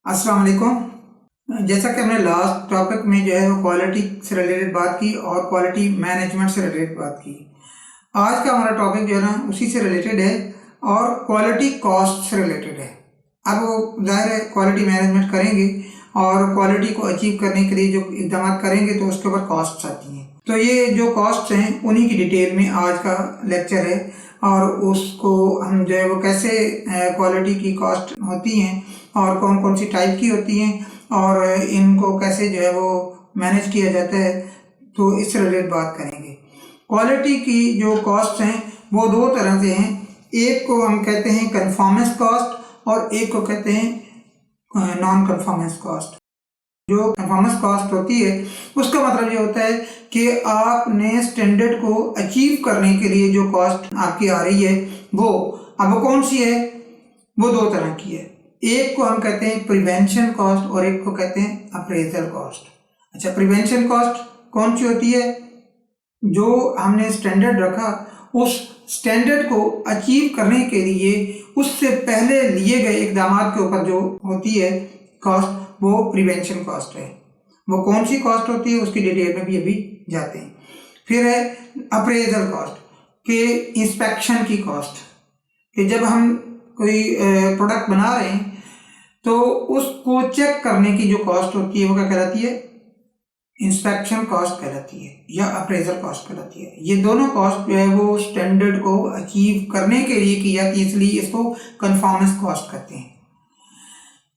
अस्सलाम वालेकुम। जैसा कि हमने लास्ट टॉपिक में जो है वो क्वालिटी से रिलेटेड बात की और क्वालिटी मैनेजमेंट से रिलेटेड बात की। आज का हमारा टॉपिक जो है ना उसी से रिलेटेड है और क्वालिटी कॉस्ट से रिलेटेड है। अब वो जाहिर है क्वालिटी मैनेजमेंट करेंगे और क्वालिटी को अचीव करने के लिए जो इक़दाम करेंगे तो उसके ऊपर कॉस्ट आती हैं। तो ये जो कॉस्ट हैं उन्हीं की डिटेल में आज का लेक्चर है और उसको हम जो है वो कैसे क्वालिटी की कॉस्ट होती हैं और कौन कौन सी टाइप की होती हैं और इनको कैसे जो है वो मैनेज किया जाता है, तो इससे रिलेटेड बात करेंगे। क्वालिटी की जो कॉस्ट हैं वो दो तरह से हैं। एक को हम कहते हैं कन्फॉर्मेंस कॉस्ट और एक को कहते हैं नॉन कन्फॉर्मेंस कॉस्ट। जो कन्फॉर्मेंस कॉस्ट होती है उसका मतलब ये होता है कि आपने स्टैंडर्ड को अचीव करने के लिए जो कॉस्ट आपकी आ रही है वो कौन सी है, वो दो तरह की है। एक को हम कहते हैं प्रिवेंशन कॉस्ट और एक को कहते हैं अप्रेजल कॉस्ट। अच्छा, प्रिवेंशन कॉस्ट कौन सी होती है? जो हमने स्टैंडर्ड रखा उस स्टैंडर्ड को अचीव करने के लिए उससे पहले लिए गए इक़दाम के ऊपर जो होती है कॉस्ट, वो प्रिवेंशन कॉस्ट है। वो कौन सी कॉस्ट होती है उसकी डिटेल में भी अभी जाते हैं। फिर है अप्रेजल कॉस्ट के इंस्पेक्शन की कॉस्ट, कि जब हम कोई प्रोडक्ट बना रहे हैं तो उसको चेक करने की जो कॉस्ट होती है वो क्या कहलाती है? इंस्पेक्शन कॉस्ट कहलाती है या अप्रेजल कॉस्ट कहलाती है। ये दोनों कॉस्ट जो है वो स्टैंडर्ड को अचीव करने के लिए की जाती है, इसलिए इसको कन्फॉर्मेंस कॉस्ट कहते हैं।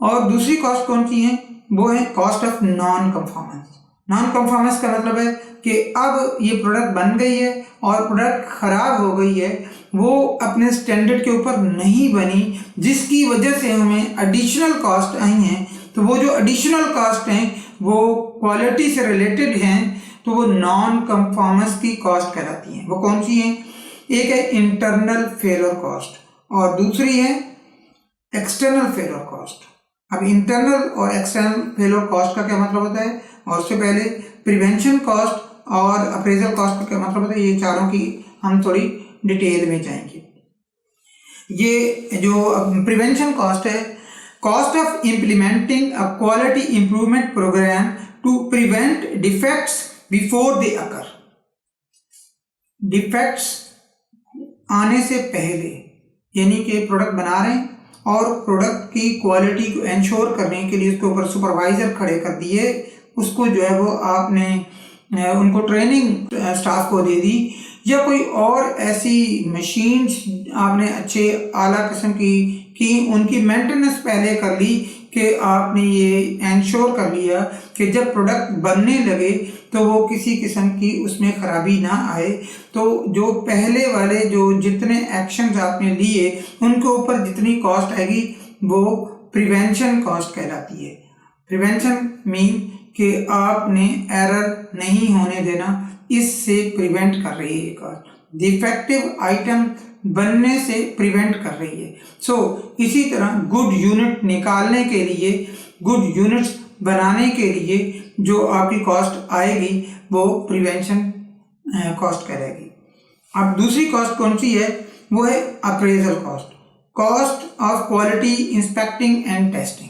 और दूसरी कॉस्ट कौन सी है? वो है cost of non conformance. Non conformance का मतलब है कि अब ये प्रोडक्ट बन गई है और प्रोडक्ट ख़राब हो गई है, वो अपने स्टैंडर्ड के ऊपर नहीं बनी, जिसकी वजह से हमें एडिशनल कॉस्ट आई हैं। तो वो जो एडिशनल कॉस्ट हैं वो क्वालिटी से रिलेटेड हैं, तो वो नॉन कन्फॉर्मेंस की कॉस्ट कहलाती हैं। वो कौन सी हैं? एक है इंटरनल फेलियर कॉस्ट और दूसरी है एक्सटर्नल फेलियर कॉस्ट। अब इंटरनल और एक्सटर्नल फेलियर कॉस्ट का क्या मतलब होता है, और उससे पहले प्रिवेंशन कॉस्ट और अप्रेजल कॉस्ट का क्या मतलब होता है, ये चारों की हम थोड़ी डिटेल में जाएंगे। ये जो प्रिवेंशन कॉस्ट है, cost of implementing a quality improvement programme to prevent defects before they occur. Defects आने से पहले, यानी कि प्रोडक्ट बना रहे हैं और प्रोडक्ट की क्वालिटी को इंश्योर करने के लिए उसके ऊपर सुपरवाइज़र खड़े कर दिए, उसको जो है वो आपने उनको ट्रेनिंग स्टाफ को दे दी, या कोई और ऐसी मशीन्स आपने अच्छे आला किस्म की उनकी मेंटेनेंस पहले कर ली कि आपने ये इंश्योर कर लिया कि जब प्रोडक्ट बनने लगे तो वो किसी किस्म की उसमें ख़राबी ना आए। तो जो पहले वाले जो जितने एक्शंस आपने लिए उनके ऊपर जितनी कॉस्ट आएगी वो प्रिवेंशन कॉस्ट कहलाती है। प्रिवेंशन मीन कि आपने एरर नहीं होने देना, इससे प्रिवेंट कर रही है कॉस्ट। डिफेक्टिव आइटम बनने से प्रिवेंट कर रही है। इसी तरह गुड यूनिट निकालने के लिए, गुड यूनिट्स बनाने के लिए जो आपकी कॉस्ट आएगी वो प्रिवेंशन कॉस्ट कहलाएगी। अब दूसरी कॉस्ट कौन सी है? वो है appraisal cost, cost of quality inspecting and testing.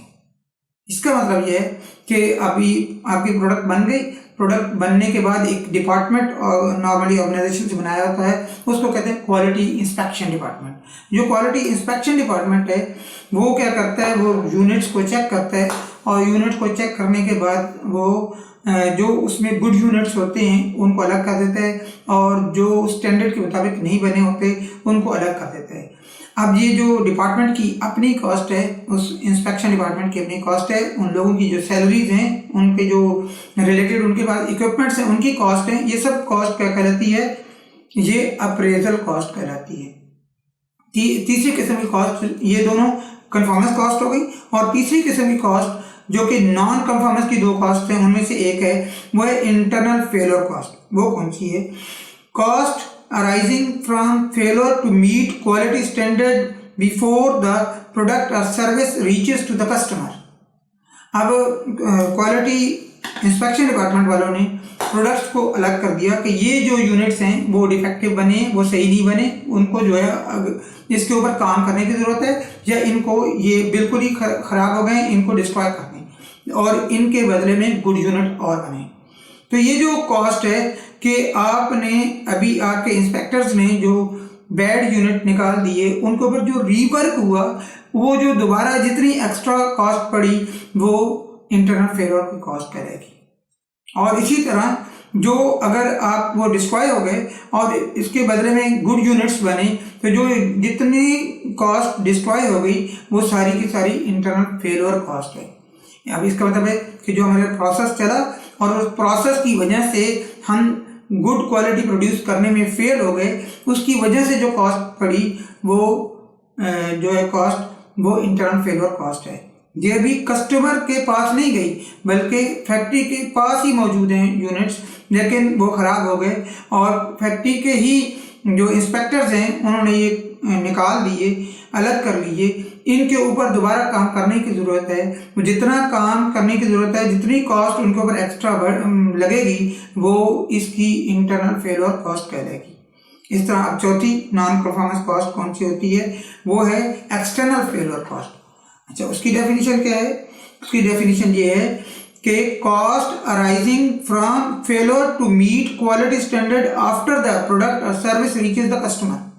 इसका मतलब यह है कि अभी आपकी प्रोडक्ट बन गई, प्रोडक्ट बनने के बाद एक डिपार्टमेंट और नॉर्मली ऑर्गेनाइजेशन से बनाया होता है, उसको कहते हैं क्वालिटी इंस्पेक्शन डिपार्टमेंट। जो क्वालिटी इंस्पेक्शन डिपार्टमेंट है वो क्या करता है, वो यूनिट्स को चेक करता है और यूनिट्स को चेक करने के बाद वो जो उसमें गुड यूनिट्स होते हैं उनको अलग कर देता है और जो स्टैंडर्ड के मुताबिक नहीं बने होते उनको अलग कर देता है। अब ये जो डिपार्टमेंट की अपनी कॉस्ट है, उस इंस्पेक्शन डिपार्टमेंट की अपनी कॉस्ट है, उन लोगों की जो सैलरीज हैं, उनके जो रिलेटेड उनके पास इक्विपमेंट्स हैं, उनकी कॉस्ट है, ये सब कॉस्ट क्या कहलाती है? ये अप्रेजल कॉस्ट कहलाती है। तीसरी किस्म की कॉस्ट, ये दोनों कन्फॉर्मेंस कॉस्ट हो गई, और तीसरी किस्म की कॉस्ट जो कि नॉन कन्फॉर्मेंस की दो कॉस्ट हैं उनमें से एक है वो है इंटरनल फेलियर कॉस्ट। वो कौन सी है? Cost arising from failure to meet quality standard before the product or service reaches to the customer। अब क्वालिटी इंस्पेक्शन डिपार्टमेंट वालों ने प्रोडक्ट्स को अलग कर दिया कि ये जो यूनिट्स हैं वो डिफेक्टिव बने, वो सही नहीं बने, उनको जो है इसके ऊपर काम करने की ज़रूरत है, या इनको ये बिल्कुल ही ख़राब हो गए, इनको डिस्ट्रॉय करने और इनके बदले में गुड यूनिट और बने। तो ये जो कॉस्ट है कि आपने अभी आपके इंस्पेक्टर्स ने जो बैड यूनिट निकाल दिए, उनके ऊपर जो रीवर्क हुआ, वो जो दोबारा जितनी एक्स्ट्रा कॉस्ट पड़ी वो इंटरनल फेलियर की कॉस्ट करेगी। और इसी तरह जो अगर आप वो डिस्ट्रॉय हो गए और इसके बदले में गुड यूनिट्स बने, तो जो जितनी कॉस्ट डिस्ट्रॉय हो गई वो सारी की सारी इंटरनल फेलियर कॉस्ट है। अब इसका मतलब है कि जो हमारे प्रोसेस चला और उस प्रोसेस की वजह से हम गुड क्वालिटी प्रोड्यूस करने में फेल हो गए, उसकी वजह से जो कॉस्ट पड़ी वो जो है कॉस्ट वो इंटरनल फेलियर कॉस्ट है। ये भी कस्टमर के पास नहीं गई बल्कि फैक्ट्री के पास ही मौजूद हैं यूनिट्स, लेकिन वो ख़राब हो गए और फैक्ट्री के ही जो इंस्पेक्टर्स हैं उन्होंने ये निकाल दिए, अलग कर लिए। इनके ऊपर दोबारा काम करने की ज़रूरत है। जितना काम करने की ज़रूरत है, जितनी कॉस्ट उनके ऊपर एक्स्ट्रा लगेगी वो इसकी इंटरनल फेलियर कॉस्ट कहलाएगी। इस तरह अब चौथी नॉन परफॉर्मेंस कॉस्ट कौन सी होती है, वो है एक्सटर्नल फेलियर कॉस्ट। अच्छा, उसकी डेफिनेशन क्या है? उसकी डेफिनेशन ये है कि cost arising from failure to meet quality standard after the product और सर्विस रीचेज द कस्टमर।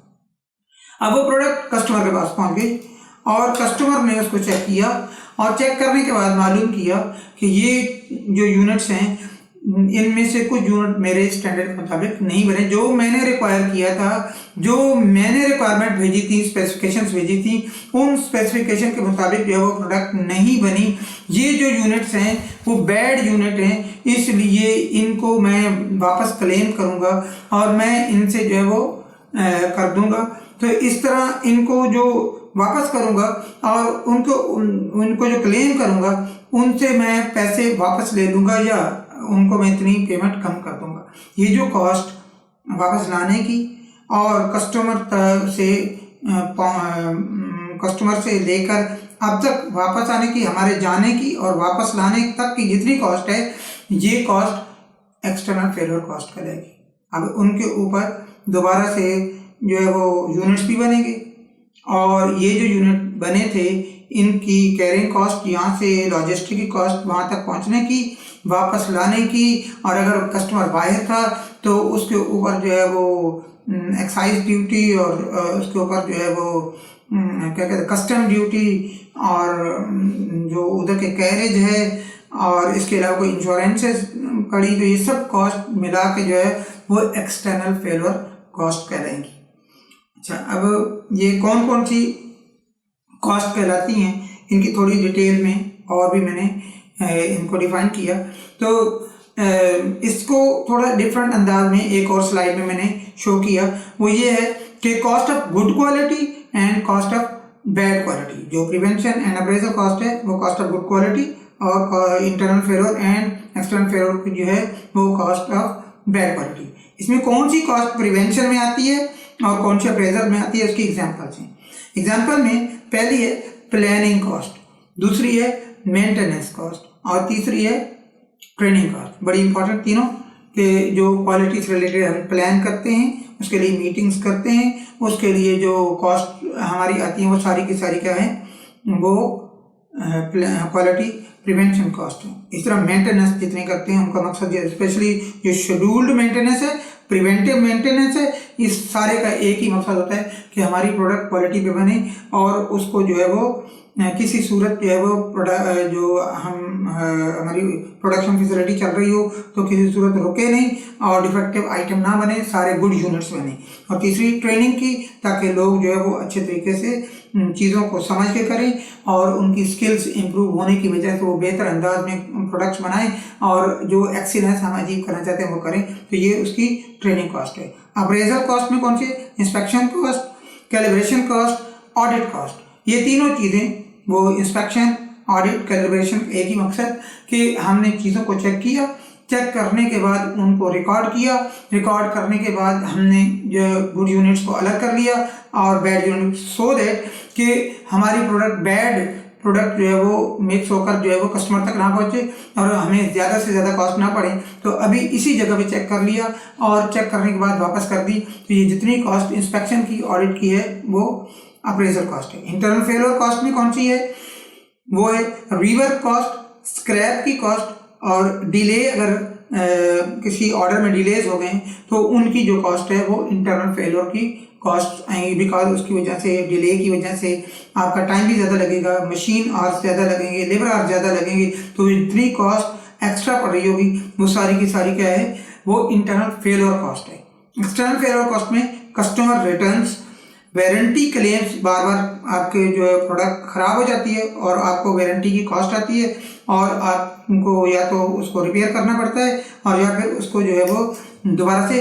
अब वो प्रोडक्ट कस्टमर के पास पहुंच गई और कस्टमर ने उसको चेक किया और चेक करने के बाद मालूम किया कि ये जो यूनिट्स हैं इनमें से कुछ यूनिट मेरे स्टैंडर्ड के मुताबिक नहीं बने, जो मैंने रिक्वायर किया था, जो मैंने रिक्वायरमेंट भेजी थी, स्पेसिफिकेशंस भेजी थी, उन स्पेसिफिकेशन के मुताबिक जो है वो प्रोडक्ट नहीं बनी। ये जो यूनिट्स हैं वो बैड यूनिट हैं, इसलिए इनको मैं वापस क्लेम करूँगा और मैं इनसे जो है वो कर दूँगा। तो इस तरह इनको जो वापस करूँगा और उनको जो क्लेम करूँगा उनसे मैं पैसे वापस ले लूँगा या उनको मैं इतनी पेमेंट कम कर दूँगा। ये जो कॉस्ट वापस लाने की और कस्टमर से लेकर अब तक वापस आने की, हमारे जाने की और वापस लाने तक की जितनी कॉस्ट है, ये कॉस्ट एक्सटर्नल फेलियर कॉस्ट कहलाएगी। अब उनके ऊपर दोबारा से जो है वो यूनिट्स भी बनेंगे और ये जो यूनिट बने थे इनकी कैरिंग कॉस्ट, यहाँ से लॉजिस्टिक की कॉस्ट वहाँ तक पहुँचने की, वापस लाने की, और अगर कस्टमर बाहर था तो उसके ऊपर जो है वो एक्साइज ड्यूटी और उसके ऊपर जो है वो क्या कहते हैं कस्टम ड्यूटी और जो उधर के कैरेज है और इसके अलावा कोई इंश्योरेंसेस पड़ी, तो ये सब कॉस्ट मिला के जो है वो एक्सटर्नल फेलियर कॉस्ट कहलाएंगी। अच्छा, अब ये कौन कौन सी कॉस्ट कहलाती हैं इनकी थोड़ी डिटेल में और भी मैंने इनको डिफाइन किया। तो इसको थोड़ा डिफरेंट अंदाज में एक और स्लाइड में मैंने शो किया। वो ये है कि cost of good quality and cost of bad quality. जो प्रिवेंशन एंड अप्रेजल कॉस्ट है वो कॉस्ट ऑफ गुड क्वालिटी और internal failure and external failure की जो है वो कॉस्ट ऑफ बैड क्वालिटी। इसमें कौन सी कॉस्ट प्रिवेंशन में आती है और कौन सी अप्रेजल में आती है, उसकी एग्जाम्पल्स हैं। एग्जाम्पल में पहली है प्लानिंग कॉस्ट, दूसरी है मेंटेनेंस कॉस्ट और तीसरी है ट्रेनिंग कॉस्ट। बड़ी इंपॉर्टेंट तीनों के जो क्वालिटी से रिलेटेड हम प्लान करते हैं, उसके लिए मीटिंग्स करते हैं, उसके लिए जो कॉस्ट हमारी आती है वो सारी की सारी क्या है, वो क्वालिटी प्रिवेंशन कॉस्ट है। इस तरह मेंटेनेंस जितने करते हैं उनका मकसद स्पेशली जो शेड्यूल्ड मेंटेनेंस है, प्रिवेंटिव मेंटेनेंस है, इस सारे का एक ही मकसद होता है कि हमारी प्रोडक्ट क्वालिटी पे बने और उसको जो है वो किसी सूरत जो है वो जो हमारी प्रोडक्शन फैसिलिटी चल रही हो तो किसी सूरत रुके नहीं और डिफेक्टिव आइटम ना बने, सारे गुड यूनिट्स बने। और तीसरी ट्रेनिंग की, ताकि लोग जो है वो अच्छे तरीके से चीज़ों को समझ के करें और उनकी स्किल्स इंप्रूव होने की वजह से वो बेहतर अंदाज में प्रोडक्ट्स बनाएं और जो एक्सीलेंस हम अचीव करना चाहते हैं वो करें। तो ये उसकी ट्रेनिंग कॉस्ट है। अप्रेजल कॉस्ट में कौन सी? Inspection cost, calibration cost, audit cost. ये तीनों चीज़ें वो इंस्पेक्शन, ऑडिट, कैलिब्रेशन, एक ही मकसद कि हमने चीज़ों को चेक किया, चेक करने के बाद उनको रिकॉर्ड किया, रिकॉर्ड करने के बाद हमने जो गुड यूनिट्स को अलग कर लिया और बैड यूनिट्स, सो दैट कि हमारी प्रोडक्ट बैड प्रोडक्ट जो है वो मिक्स होकर जो है वो कस्टमर तक ना पहुंचे और हमें ज़्यादा से ज़्यादा कॉस्ट ना पड़े। तो अभी इसी जगह पे चेक कर लिया और चेक करने के बाद वापस कर दी। तो ये जितनी कॉस्ट इंस्पेक्शन की ऑडिट की है वो अप्रेजल कॉस्ट है। इंटरनल फेलियर कॉस्ट में कौन सी है? वो है रीवर्क कॉस्ट, स्क्रैप की कॉस्ट और डिले, अगर किसी ऑर्डर में डिलेज हो गए तो उनकी जो कॉस्ट है वो इंटरनल फेलियर की कॉस्ट आएंगी। बिकॉज उसकी वजह से, डिले की वजह से आपका टाइम भी ज़्यादा लगेगा, मशीन आवर्स ज़्यादा लगेंगे, लेबर आवर्स ज़्यादा लगेंगे, तो जितनी कॉस्ट एक्स्ट्रा पड़ रही होगी वो सारी की सारी क्या है? वो इंटरनल फेलियर कॉस्ट है। एक्सटर्नल फेलियर कॉस्ट में कस्टमर रिटर्न्स, वारंटी क्लेम्स, बार बार आपके जो है प्रोडक्ट ख़राब हो जाती है और आपको वारंटी की कॉस्ट आती है और आपको या तो उसको रिपेयर करना पड़ता है और या फिर उसको जो है वो दोबारा से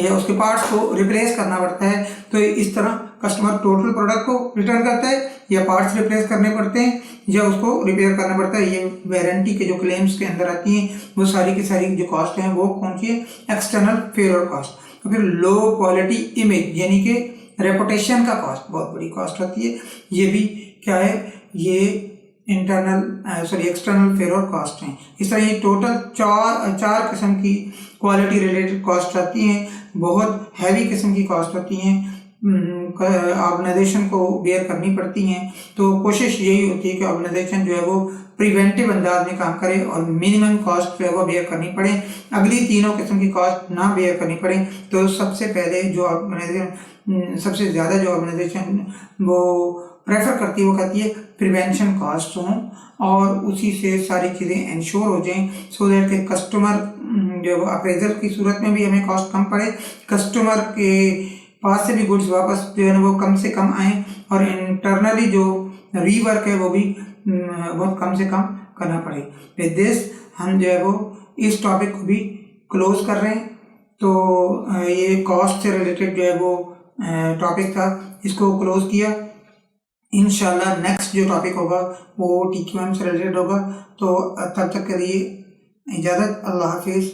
या उसके पार्ट्स को रिप्लेस करना पड़ता है। तो इस तरह कस्टमर टोटल प्रोडक्ट को रिटर्न करता है या पार्ट्स रिप्लेस करने पड़ते हैं या उसको रिपेयर करना पड़ता है। ये वारंटी के जो क्लेम्स के अंदर आती हैं वो सारी की सारी जो कॉस्ट हैं वो कौन सी है? External failure cost. तो फिर लो क्वालिटी इमेज यानी कि रेपुटेशन का कॉस्ट बहुत बड़ी कॉस्ट होती है। ये भी क्या है? ये एक्सटर्नल फेलियर कॉस्ट हैं। इस तरह ये टोटल चार किस्म की क्वालिटी रिलेटेड कॉस्ट आती हैं। बहुत हैवी किस्म की कॉस्ट होती हैं, ऑर्गेनाइजेशन को बेयर करनी पड़ती हैं। तो कोशिश यही होती है कि ऑर्गेनाइजेशन जो है वो प्रिवेंटिव अंदाज में काम करे और मिनिमम कॉस्ट जो है वो बेयर करनी पड़े, अगली तीनों किस्म की कॉस्ट ना बेयर करनी पड़े। तो सबसे पहले जो ऑर्गेनाइजेशन, सबसे ज़्यादा जो ऑर्गेनाइजेशन वो प्रेफर करती है वो कहती है प्रिवेंशन कॉस्ट हों और उसी से सारी चीज़ें इंश्योर हो जाएं, सो दैट के कस्टमर जो अप्रेजल की सूरत में भी हमें कॉस्ट कम पड़े, कस्टमर के पास से भी गुड्स वापस जो है वो कम से कम आए और इंटरनली जो रीवर्क है वो भी बहुत कम से कम करना पड़े। विद दिस हम जो है वो इस टॉपिक को भी क्लोज कर रहे हैं। तो ये कॉस्ट से रिलेटेड जो है वो टॉपिक था, इसको क्लोज किया। इंशाल्लाह नेक्स्ट जो टॉपिक होगा वो TQM से रिलेटेड होगा। तो तब तक के लिए इजाज़त, अल्लाह हाफिज़।